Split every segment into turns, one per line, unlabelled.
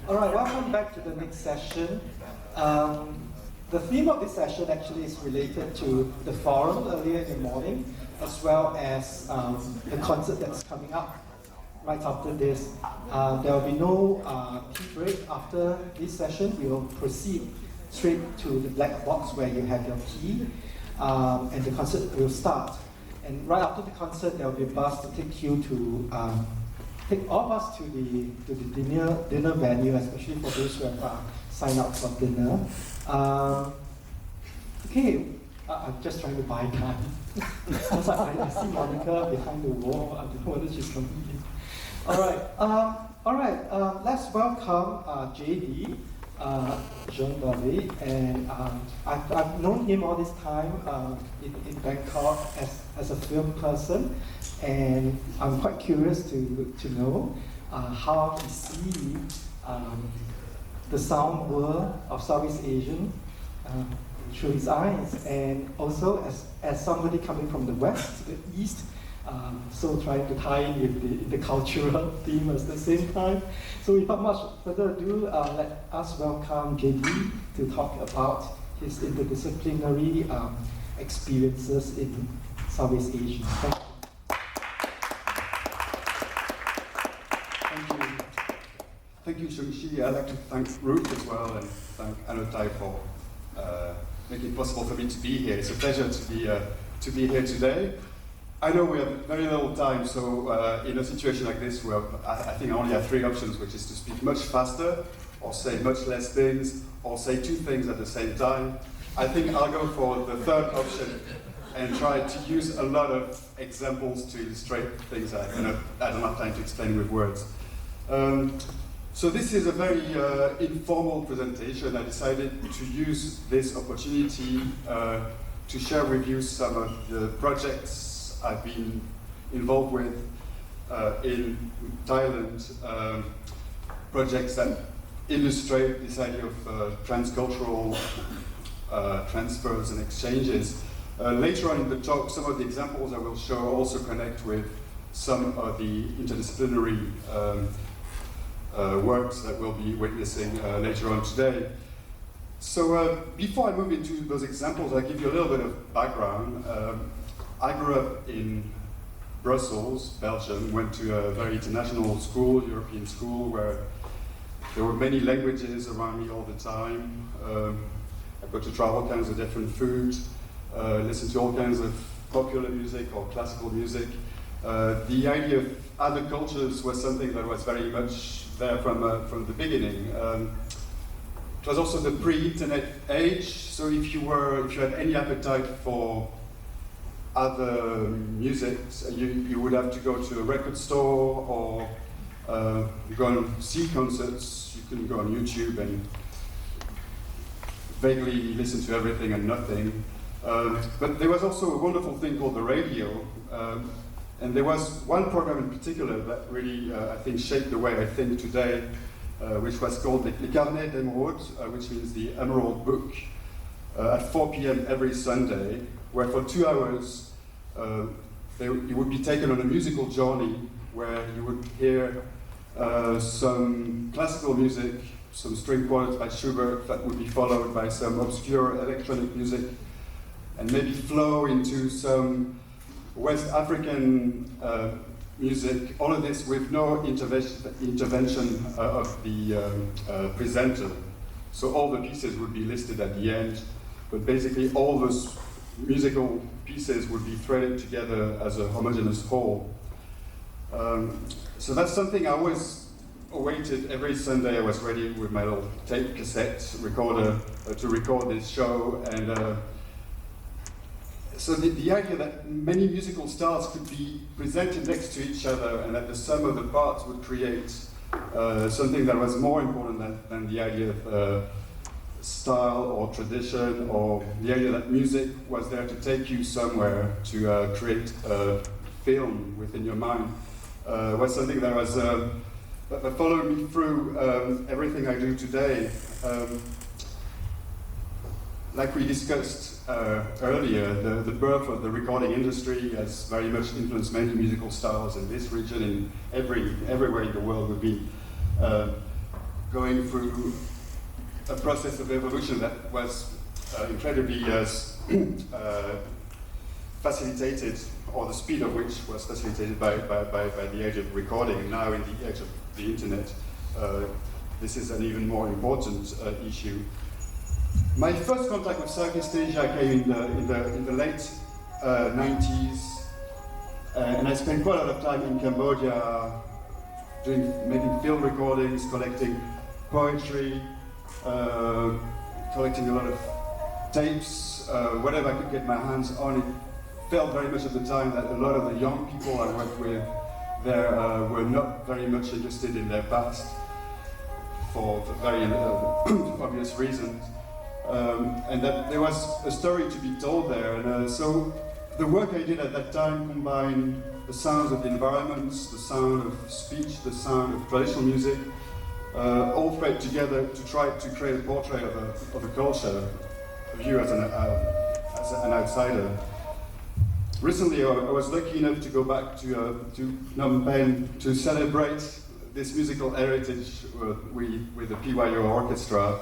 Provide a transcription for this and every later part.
All right, welcome back to the next session. The theme of this session actually is related to the forum earlier in the morning, as well as the concert that's coming up right after this. There will be no tea break after this session. We will proceed straight to the black box where you have your tea, and the concert will start. And right after the concert, there will be a bus to take you to take all of us to the dinner venue, especially for those who have signed up for dinner. Okay, I'm just trying to buy time. I see Monica behind the wall. I don't know whether she's coming in. All right. Let's welcome JD, Jean-David, and I've known him all this time in Bangkok as a film person. And I'm quite curious to know how he sees the sound world of Southeast Asian through his eyes, and also as somebody coming from the west to the east, so trying to tie in with the cultural theme at the same time. So without much further ado, let us welcome JD to talk about his interdisciplinary experiences in Southeast Asia. Thank you.
Thank you, Chung. I'd like to thank Ruth as well, and thank Anotai for making it possible for me to be here. It's a pleasure to be here today. I know we have very little time, so in a situation like this, where I think I only have three options, which is to speak much faster, or say much less things, or say two things at the same time. I think I'll go for the third option and try to use a lot of examples to illustrate things I don't have time to explain with words. So this is a very informal presentation. I decided to use this opportunity to share with you some of the projects I've been involved with in Thailand, projects that illustrate this idea of transcultural transfers and exchanges. Later on in the talk, some of the examples I will show also connect with some of the interdisciplinary works that we'll be witnessing later on today. So before I move into those examples, I'll give you a little bit of background. I grew up in Brussels, Belgium, went to a very international school, European school, where there were many languages around me all the time. I got to try all kinds of different foods, listen to all kinds of popular music or classical music. The idea of other cultures was something that was very much there from the beginning. It was also the pre-internet age, so if you had any appetite for other music, you would have to go to a record store or go and see concerts. You couldn't go on YouTube and vaguely listen to everything and nothing. But there was also a wonderful thing called the radio. And there was one program in particular that really, I think, shaped the way I think today, which was called Le Carnet d'Emeraude, which means the Emerald Book, at 4 p.m. every Sunday, where for 2 hours you would be taken on a musical journey where you would hear some classical music, some string quartets by Schubert that would be followed by some obscure electronic music, and maybe flow into some West African music, all of this with no intervention of the presenter. So all the pieces would be listed at the end, but basically all those musical pieces would be threaded together as a homogeneous whole. So that's something I always awaited. Every Sunday I was ready with my little tape cassette recorder to record this show, and so the idea that many musical styles could be presented next to each other and that the sum of the parts would create something that was more important than the idea of style or tradition, or the idea that music was there to take you somewhere, to create a film within your mind, was something that was that followed me through everything I do today. Like we discussed earlier, the birth of the recording industry has very much influenced many musical styles in this region and everywhere in the world. We've been going through a process of evolution that was incredibly facilitated, or the speed of which was facilitated by the age of recording, and now in the age of the internet. This is an even more important issue. My first contact with Southeast Asia came in the late 90s, and I spent quite a lot of time in Cambodia making film recordings, collecting poetry, collecting a lot of tapes, whatever I could get my hands on. It felt very much at the time that a lot of the young people I worked with there were not very much interested in their past for very obvious reasons. And that there was a story to be told there. And so the work I did at that time combined the sounds of the environments, the sound of speech, the sound of traditional music, all thread together to try to create a portrait of a culture, of you as an outsider. Recently, I was lucky enough to go back to Phnom Penh to celebrate this musical heritage with the PYO Orchestra.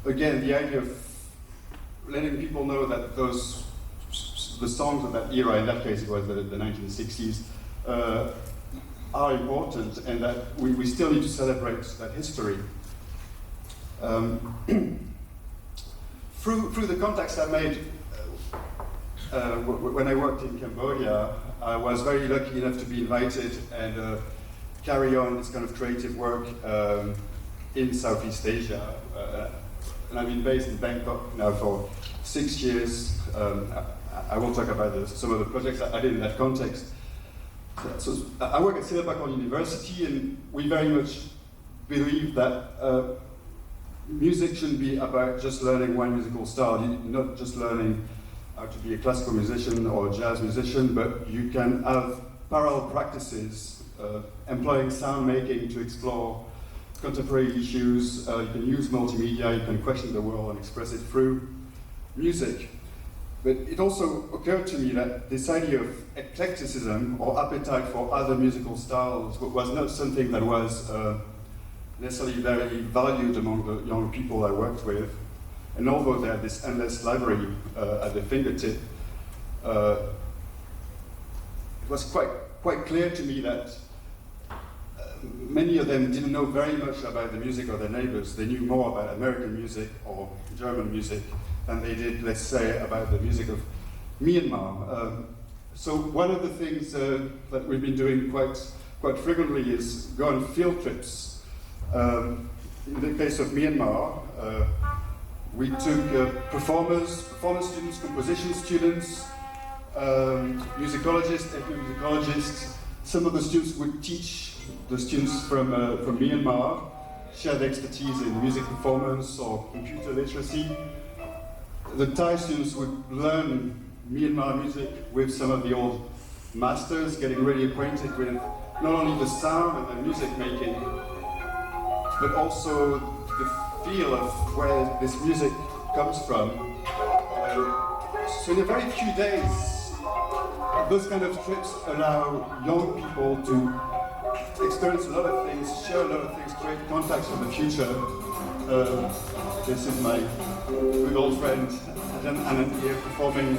Again, the idea of letting people know that the songs of that era, in that case it was the 1960s, are important, and that we still need to celebrate that history. Through the contacts I made when I worked in Cambodia, I was very lucky enough to be invited and carry on this kind of creative work in Southeast Asia. And I've been based in Bangkok now for 6 years. I will talk about some of the projects I did in that context. So I work at Silapakorn University, and we very much believe that music shouldn't be about just learning one musical style. You're not just learning how to be a classical musician or a jazz musician, but you can have parallel practices, employing sound making to explore contemporary issues. You can use multimedia, you can question the world and express it through music. But it also occurred to me that this idea of eclecticism or appetite for other musical styles was not something that was necessarily very valued among the young people I worked with. And although they had this endless library at their fingertip, it was quite clear to me that many of them didn't know very much about the music of their neighbors. They knew more about American music or German music than they did, let's say, about the music of Myanmar. So one of the things that we've been doing quite frequently is go on field trips. In the case of Myanmar, we took performers students, composition students, musicologists, ethnomusicologists. Some of the students would teach the students from Myanmar, share their expertise in music performance or computer literacy. The Thai students would learn Myanmar music with some of the old masters, getting really acquainted with not only the sound and the music making, but also the feel of where this music comes from. So in a very few days, those kind of trips allow young people to experience a lot of things, share a lot of things, create contacts for the future. This is my good old friend Anand here performing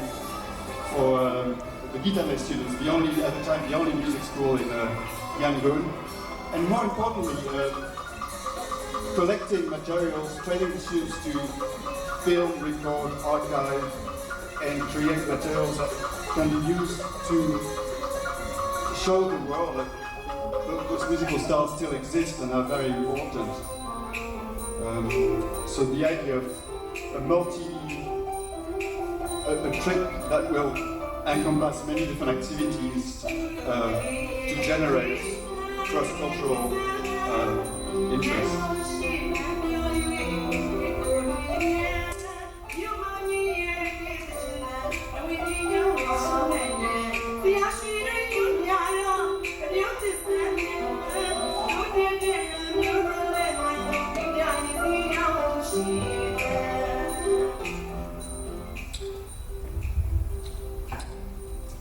for the guitar students, at the time, the only music school in Yangon. And more importantly, collecting materials, training the students to film, record, archive, and create materials that can be used to show the world that those musical styles still exist and are very important. So the idea of a trip that will encompass many different activities to generate cross-cultural interest.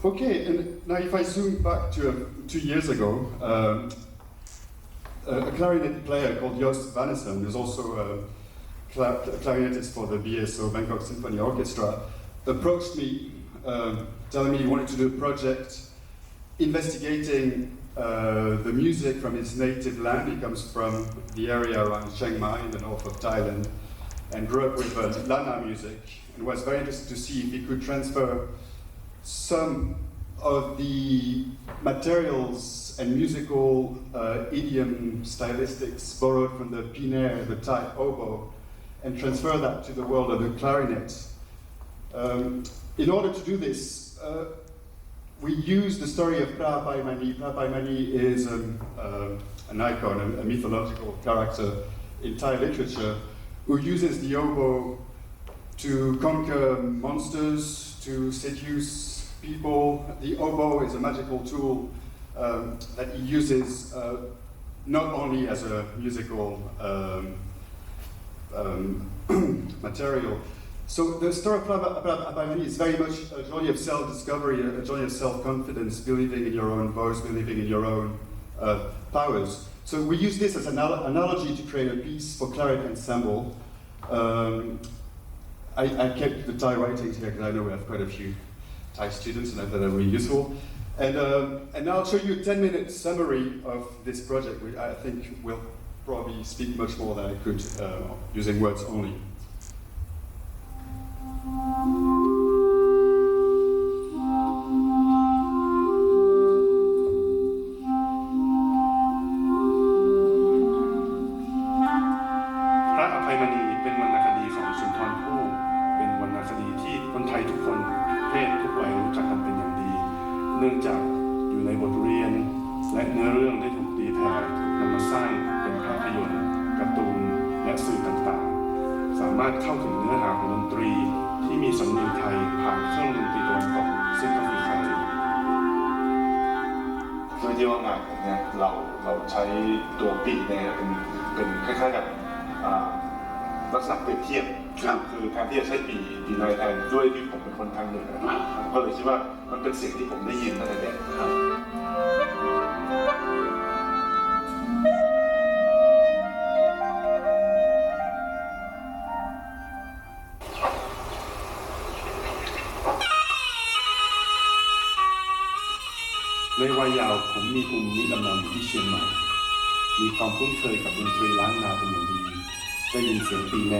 Okay, and now if I zoom back to 2 years ago, a clarinet player called Joost Vannessen, who's also a clarinetist for the BSO Bangkok Symphony Orchestra, approached me telling me he wanted to do a project investigating the music from his native land. He comes from the area around Chiang Mai in the north of Thailand and grew up with Lana music and was very interested to see if he could transfer some of the materials and musical idiom stylistics borrowed from the pinaire, the Thai oboe, and transfer that to the world of the clarinet. In order to do this, we use the story of Phra Pai Mani. Phra Pai Mani is an icon, a mythological character in Thai literature, who uses the oboe to conquer monsters, to seduce people. The oboe is a magical tool that he uses not only as a musical material. So the story of Phra Pai Mani is very much a journey of self-discovery, a journey of self-confidence, believing in your own voice, believing in your own powers. So we use this as an analogy to create a piece for clarinet ensemble. I kept the Thai writings here because I know we have quite a few Thai students and I thought they were really useful. And now I'll show you a 10-minute summary of this project, which I think will probably speak much more than I could using words only.
เราใช้ตัวปีกเนี่ยเป็นคล้ายๆกับลักษณะเปรียบเทียบคือแทนที่จะใช้ปีในแทนด้วยที่ผมเป็นคนทางเหนือก็เลยคิดว่ามันเป็นเสียงที่ผมได้ยินตั้งแต่เด็ก
ในวัยเยาว์ผมมีภูมิลำเนาอยู่ที่เชียงใหม่มีความคุ้นเคยกับดนตรีล้านนาเป็นอย่างดีได้ยินเสียงปีแน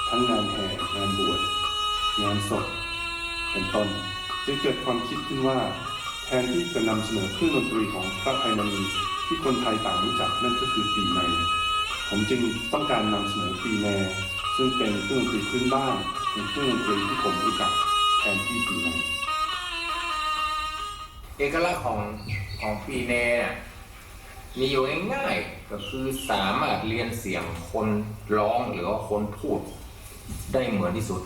ทั้งงานแห่งานบวชงานศพเป็นต้นจึงเกิดความคิดขึ้นว่าแทนที่จะนำเสนอเครื่องดนตรีของพระไพมณีที่คนไทยต่างรู้จักนั่นก็คือปีในผมจึงต้องการนำเสนอปีแนซึ่งเป็นเครื่องดนตรีพื้นบ้านเป็นเครื่องดนตรีที่ผมรู้จักแทนที่ปีใน
เอกลักษณ์ของปีเน่มีอยู่ง่ายๆก็คือสามารถเรียนเสียงคนร้องหรือว่าคนพูดได้เหมือนที่สุด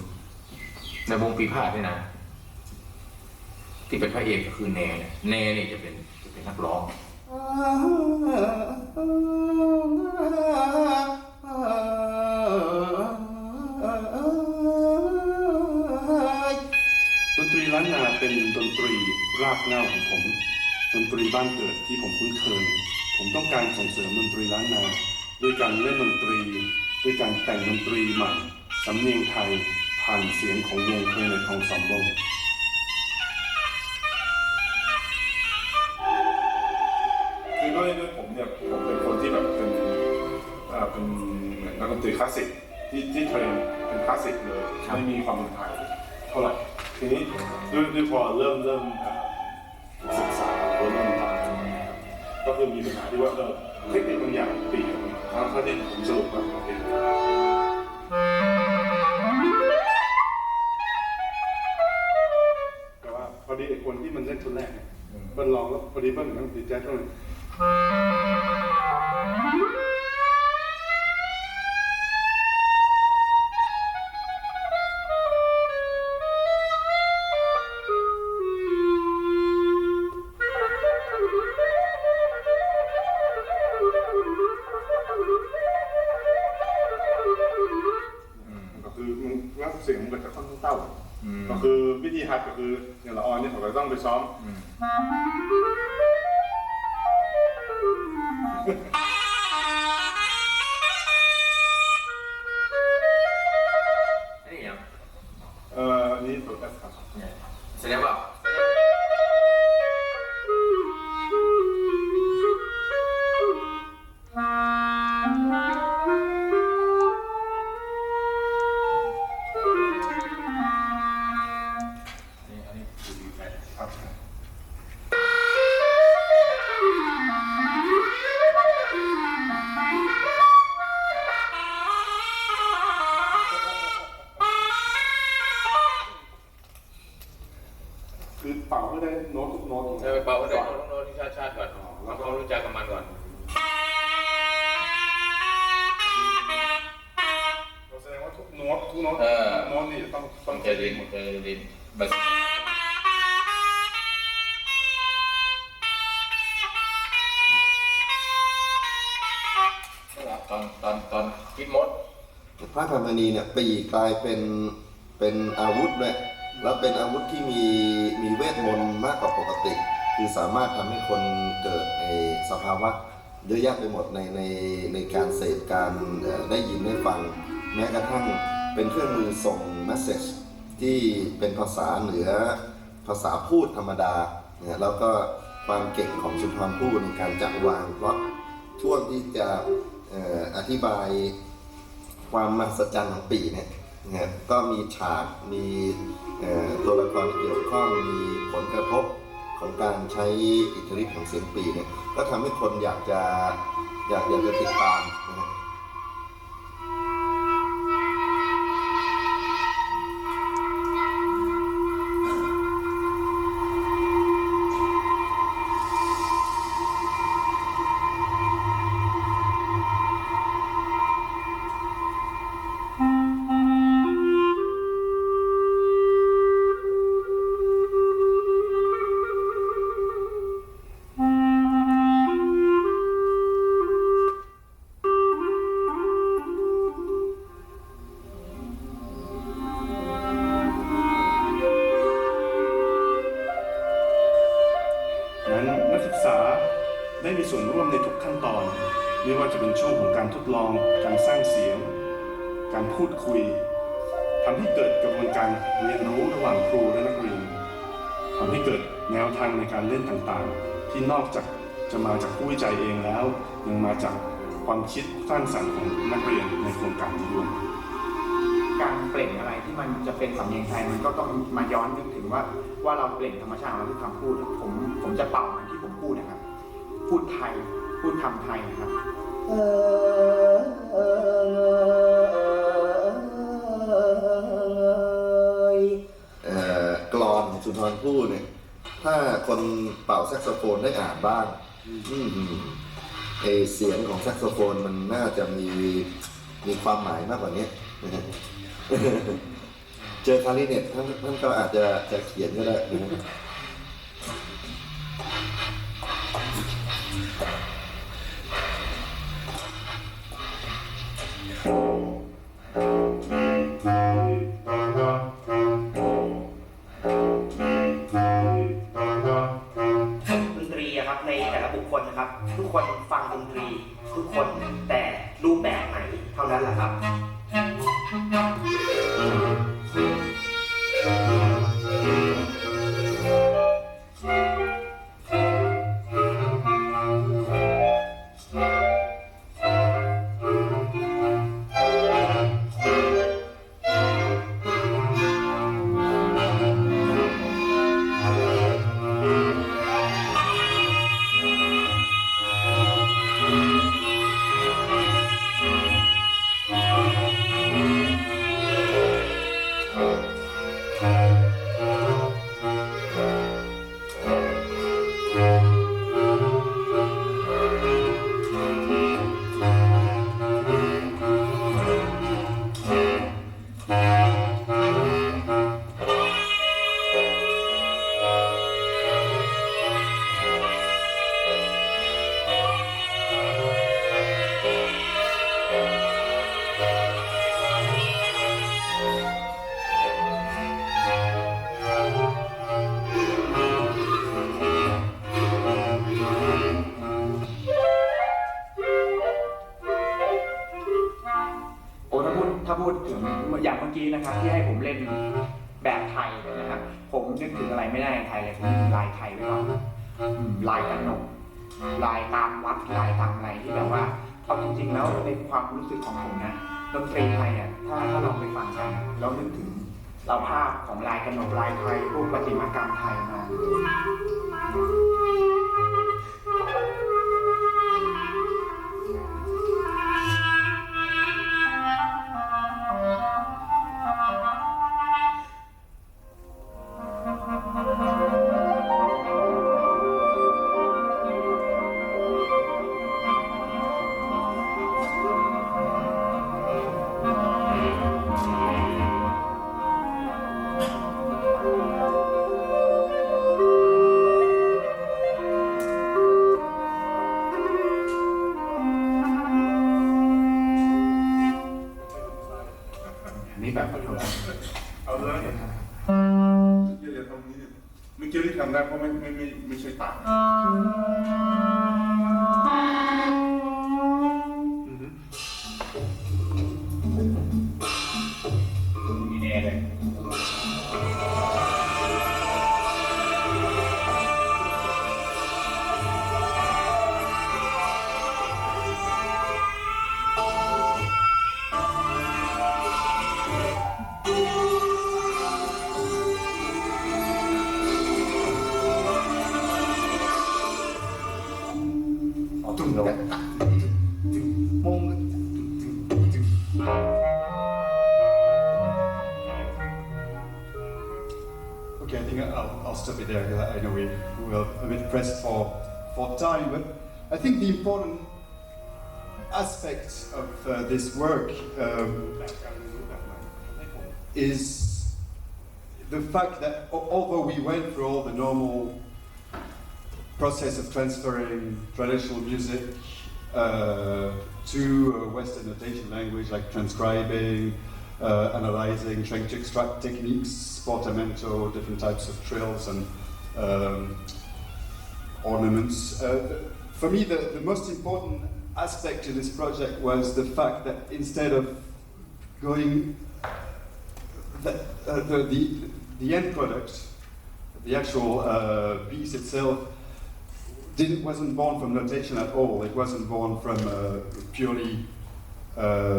ในวงปีพาดด้วยนะที่เป็นพระเอกก็คือเน่นี่จะเป็นนักร้อง
ดนตรีล้านนาเป็นดนตรีรากเหง้าของผมดนตรีบ้านเกิดที่ผมคุ้นเคยผมต้องการส่งเสริมดนตรีล้านนาด้วยการเล่นดนตรีด้วยการแต่งดนตรีใหม่สำเนียงไทยผ่านเสียงของวงCaillouet Ensemble
คือด้วยผมเนี่ยผมเป็นคนที่แบบเป็นเหมือนนักดนตรีคลาสสิกที่เทรนเป็นคลาสสิกเลยไม่มีความเป็นไทยเท่าไหร่ทีนี้ด้วยพอเริ่มศึกษาเริ่มทำก็คือมีปัญหาที่ว่าเทคนิคบางอย่างเปลี่ยนถ้าที่ผมสรุปมา
แต่ว่าพอดีไอ้คนที่มันเล่นคนแรกเนี่ยเบิ้ลลองแล้วพอดีเบิ้ลเหมือนติดแจ๊สเลย
เสียงมันก็จะค่อนข้างเต้าก็คือวิธีฮัดก็คืออย่างละออนนี่ผมก็ต้องไปซ้อม
ตอนพิษมด
พระอภัยมณีเนี่ยปีกลายเป็นอาวุธเลยแล้วเป็นอาวุธที่มีเวทมนต์มากกว่าปกติคือสามารถทำให้คนเกิดในสภาวะเยอะแยะไปหมดในการเสพการได้ยินได้ฟังแม้กระทั่งเป็นเครื่องมือส่งเมสเซจที่เป็นภาษาเหนือภาษาพูดธรรมดาเนี่ยแล้วก็ความเก่งของสุนทรภู่ในการจัดวางเพราะช่วงที่จะอธิบายความมหัศจรรย์ของปีเนี่ยก็มีฉากมีตัวละครที่เกี่ยวข้องมีผลกระทบของการใช้อิทธิฤทธิ์ของเสียงปีเนี่ยก็ทำให้คนอยากจะติดตามนะ
ได้มีส่วนร่วมในทุกขั้นตอนไม่ว่าจะเป็นช่วงของการทดลองการสร้างเสียงการพูดคุยทำให้เกิดกระบวนการเรียนรู้ระหว่างครูและนักเรียนทำให้เกิดแนวทางในการเล่นต่างๆที่นอกจากจะมาจากผู้วิจัยเองแล้วยังมาจากความคิดสร้างสรรค์ของนักเรียนในโครงการนี้ด้วย
การเปล่งอะไรที่มันจะเป็นสำเนียงไทยมันก็ต้องมาย้อนนึกถึงว่าเราเปล่งธรรมชาติของเราที่คำพูดผมจะเป่าเหมือนที่ผมพูดนะครับพูดไทยพูดคำไทยนะครับ
กลอนของสุนทรภู่เนี่ยถ้าคนเป่าแซกโซโฟนได้อ่านบ้างเสียงของแซกโซโฟนมันน่าจะมีความหมายมากกว่านี้เจอคลาริเนตท่านก็อาจจะเขียนก็ได้นะ
ในแต่ละบุคคลนะครับทุกคนฟังดนตรีทุกคนแต่รูปแบบไหนเท่านั้นแหละครับถ้าพูดถึงอย่างเมื่อกี้นะครับที่ให้ผมเล่นแบบไทยนะครับผมนึกถึงอะไรไม่ได้ในไทยเลยผมลายไทยไว้ก่อนลายกระหนกลายตามวัดลายตามอะไรที่แบบว่าเอาจริงๆแล้วในความรู้สึกของผมนะดนตรีไทยอ่ะถ้าลองไปฟังกันแล้วนึกถึงเราภาพของลายกระหนกลายไทยพวกประติมากรรมไทยมา ขอโทษ
เอาเลยอย่าทำนี้เมื่อกี้ที่ทำได้เพราะไม่ใช่ปาก
มีแน่เลย
ตุ้มมง Okay, I think I'll stop it there because I know we're a bit pressed for time, but I think the important aspect of this work is the fact that although we went through all the normal process of transferring traditional music to a Western notation language, like transcribing, analyzing, trying to extract techniques, portamento, different types of trills and ornaments. For me, the most important aspect to this project was the fact that instead of going, the end product, the actual piece itself, wasn't born from notation at all. It wasn't born from purely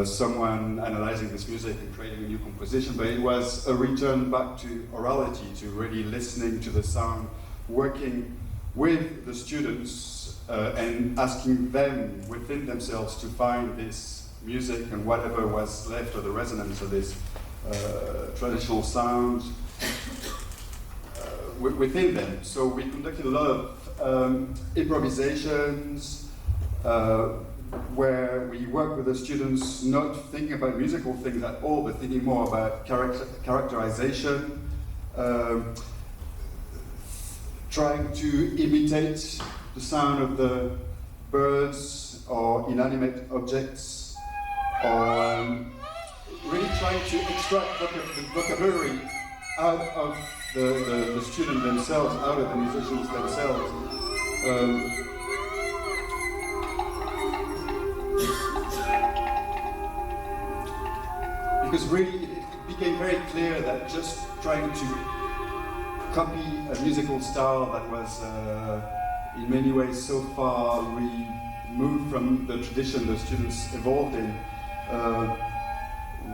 someone analyzing this music and creating a new composition, but it was a return back to orality, to really listening to the sound, working with the students and asking them within themselves to find this music and whatever was left of the resonance of this traditional sound within them. So we conducted a lot of improvisations where we work with the students not thinking about musical things at all, but thinking more about characterization, trying to imitate the sound of the birds or inanimate objects, or really trying to extract the vocabulary out of the student themselves, out of the musicians themselves. Because really it became very clear that just trying to copy a musical style that was in many ways so far removed from the tradition the students evolved in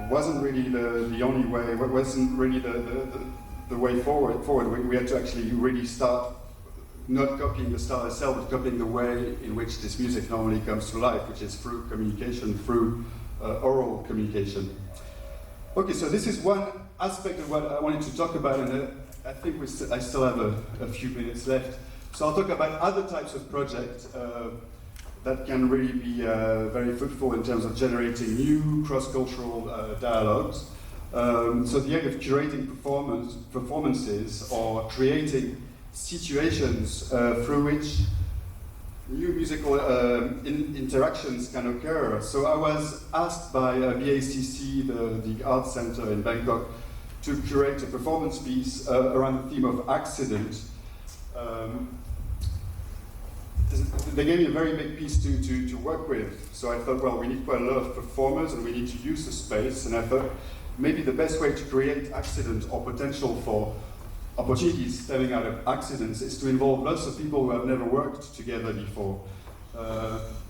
wasn't really the only way, wasn't really the way forward. We had to actually really start not copying the style itself, but copying the way in which this music normally comes to life, which is through communication, through oral communication. Okay, so this is one aspect of what I wanted to talk about, and I think I still have a few minutes left. So I'll talk about other types of projects that can really be very fruitful in terms of generating new cross-cultural dialogues. So the idea of curating performances or creating situations through which new musical interactions can occur. So I was asked by BACC, the Art Center in Bangkok, to curate a performance piece around the theme of accident. They gave me a very big piece to work with. So I thought, well, we need quite a lot of performers and we need to use the space. And I thought maybe the best way to create accident or potential for opportunities stemming out of accidents is to involve lots of people who have never worked together before.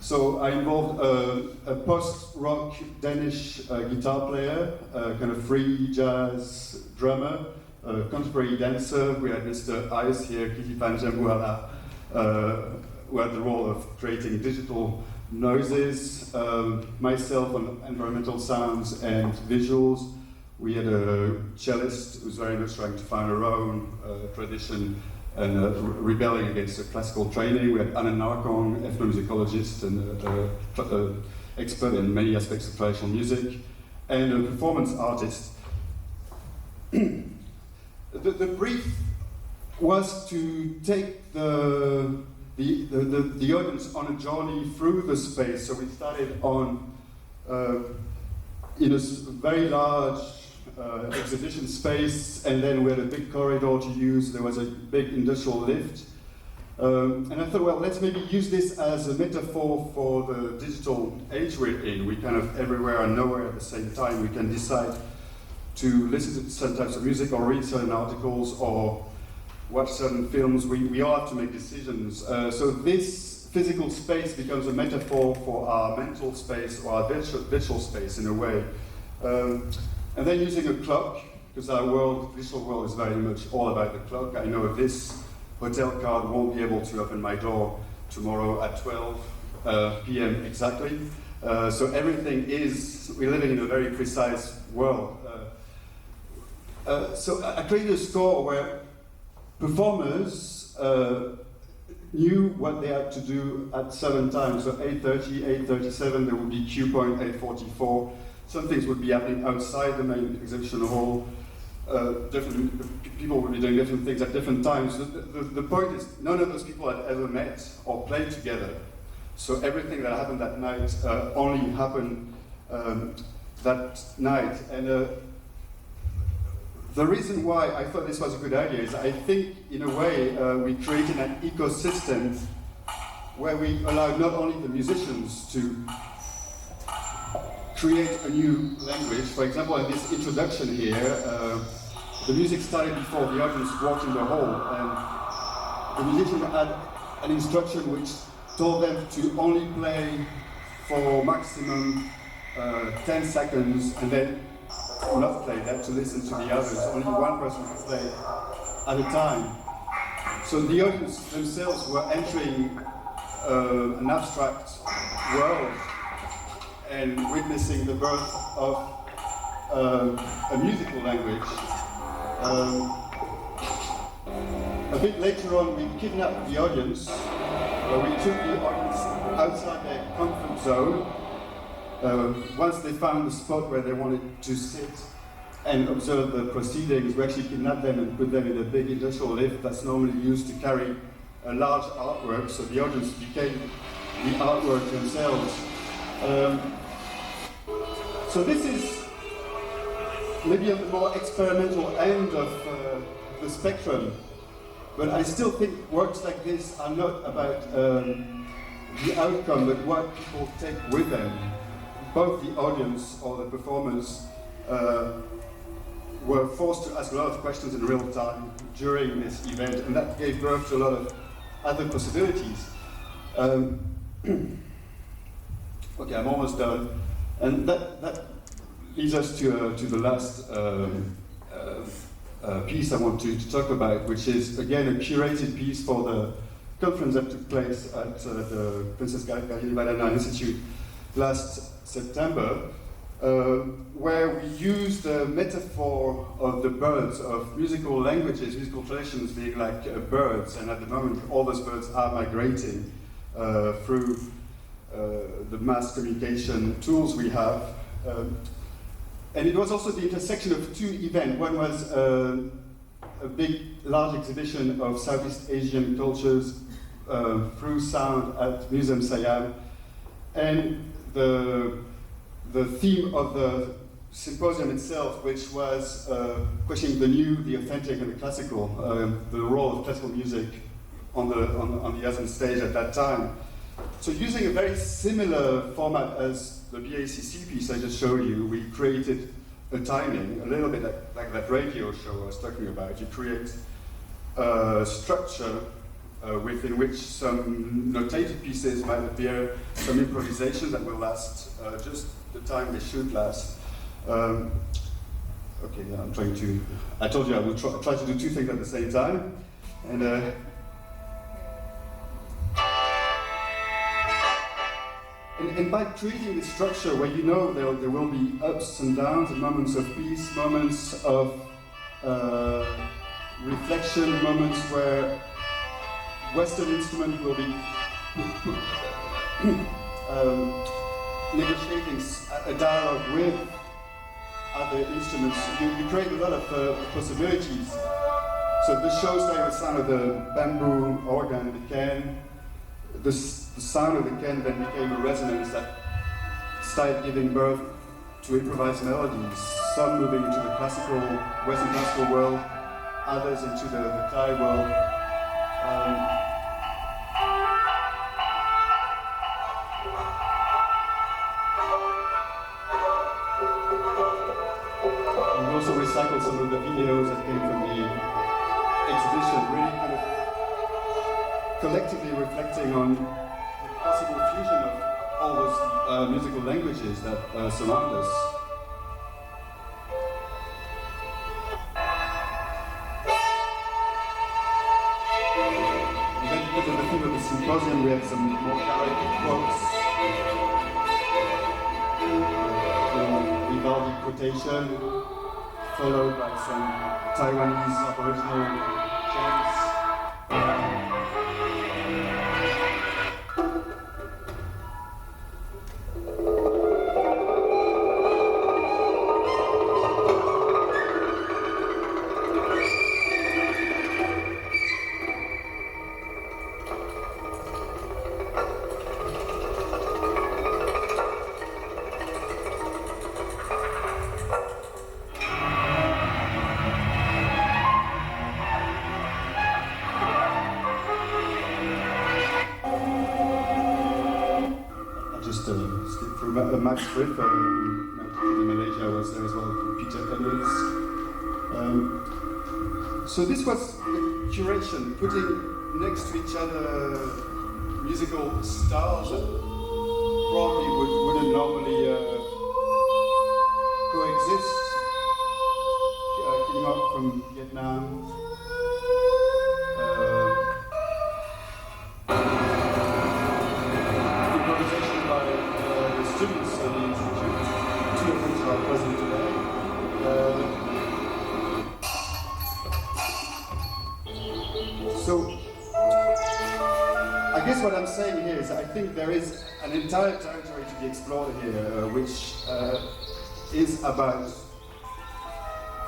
So I involved a post-rock Danish guitar player, a kind of free jazz drummer, a contemporary dancer. We had Mr. Ice here, Kiti Panjambuala, who had the role of creating digital noises, myself on environmental sounds and visuals. We had a cellist who's very much trying to find her own tradition and rebelling against the classical training. We had Anand Narkong, ethnomusicologist and expert in many aspects of traditional music, and a performance artist. The brief was to take the audience on a journey through the space. So we started on in a very large exhibition space, and then we had a big corridor to use. There was a big industrial lift. And I thought, well, let's maybe use this as a metaphor for the digital age we're in. We kind of everywhere and nowhere at the same time. We can decide to listen to certain types of music or read certain articles or watch certain films. We all have to make decisions. So this physical space becomes a metaphor for our mental space or our virtual space in a way. And then using a clock, because our visual world is very much all about the clock. I know this hotel card won't be able to open my door tomorrow at 12 p.m. exactly. So everything we're living in a very precise world. So I created a score where performers knew what they had to do at certain times. So 8:30, 8:37, there would be cue point, 8:44. Some things would be happening outside the main exhibition hall. Different people would be doing different things at different times. The point is, none of those people had ever met or played together. So everything that happened that night only happened that night. And the reason why I thought this was a good idea is I think, in a way, we created an ecosystem where we allowed not only the musicians to create a new language. For example, in this introduction here, the music started before the audience walked in the hall, and the musician had an instruction which told them to only play for maximum 10 seconds, and then not play that, to listen to the others. Only one person could play at a time. So the audience themselves were entering an abstract world and witnessing the birth of a musical language. A bit later on, we kidnapped the audience. We took the audience outside their comfort zone. Once they found the spot where they wanted to sit and observe the proceedings, we actually kidnapped them and put them in a big industrial lift that's normally used to carry a large artwork, so the audience became the artwork themselves. So this is maybe on the more experimental end of the spectrum, but I still think works like this are not about the outcome, but what people take with them. Both the audience or the performers were forced to ask a lot of questions in real time during this event, and that gave birth to a lot of other possibilities. Okay, I'm almost done. And that leads us to the last piece I want to talk about, which is, again, a curated piece for the conference that took place at the Princess Galilei Institute last September, where we used the metaphor of the birds, of musical languages, musical traditions being like birds, and at the moment all those birds are migrating through the mass communication tools we have. And it was also the intersection of two events. One was a big, large exhibition of Southeast Asian cultures through sound at Museum Siam, and the theme of the symposium itself, which was questioning the new, the authentic, and the classical, the role of classical music on the Asian stage at that time. So using a very similar format as the BACC piece I just showed you, we created a timing, a little bit like that radio show I was talking about. You create a structure within which some notated pieces might appear, some improvisations that will last just the time they should last. Okay, I'm trying to, I told you I would try to do two things at the same time. And by creating this structure where you know there will be ups and downs, and moments of peace, moments of reflection, moments where Western instrument will be negotiating a dialogue with other instruments. You create a lot of possibilities. So this shows there the sound of the bamboo organ, the can. The sound of the can then became a resonance that started giving birth to improvised melodies. some moving into the classical, Western classical world, others into the Thai world. We also recycled some of the videos that came from the exhibition, really kind of collectively reflecting on the possible fusion of all those musical languages that surround us. And then because of the theme of the symposium, we have some more Caillouet quotes. Vivaldi quotation, followed by some Taiwanese Aboriginal chants. Skip through Max Fripp in Malaysia was there as well, Peter Edwards. So this was curation, putting next to each other musical styles that probably wouldn't normally coexist. Came out from Vietnam. Improvisation by the students at the Institute, two of which are present today. So, I guess what I'm saying here is I think there is an entire territory to be explored here, which is about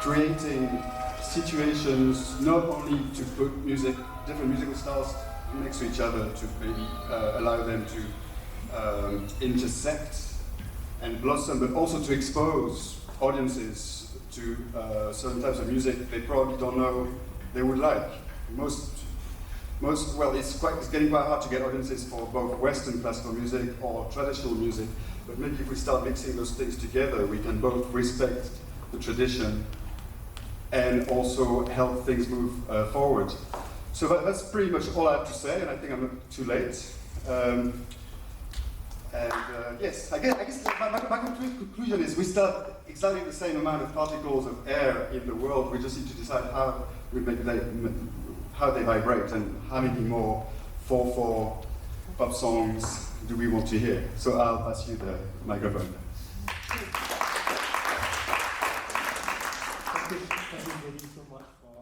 creating situations not only to put different musical styles next to each other to maybe allow them to intersect and blossom, but also to expose audiences to certain types of music they probably don't know they would like. Well, it's getting quite hard to get audiences for both Western classical music or traditional music, but maybe if we start mixing those things together, we can both respect the tradition and also help things move forward. So that's pretty much all I have to say, and I think I'm not too late. Yes, I guess my conclusion is we start exactly the same amount of particles of air in the world. We just need to decide how they vibrate and how many more 4/4 pop songs do we want to hear. So I'll pass you the microphone.
Thank you very so much for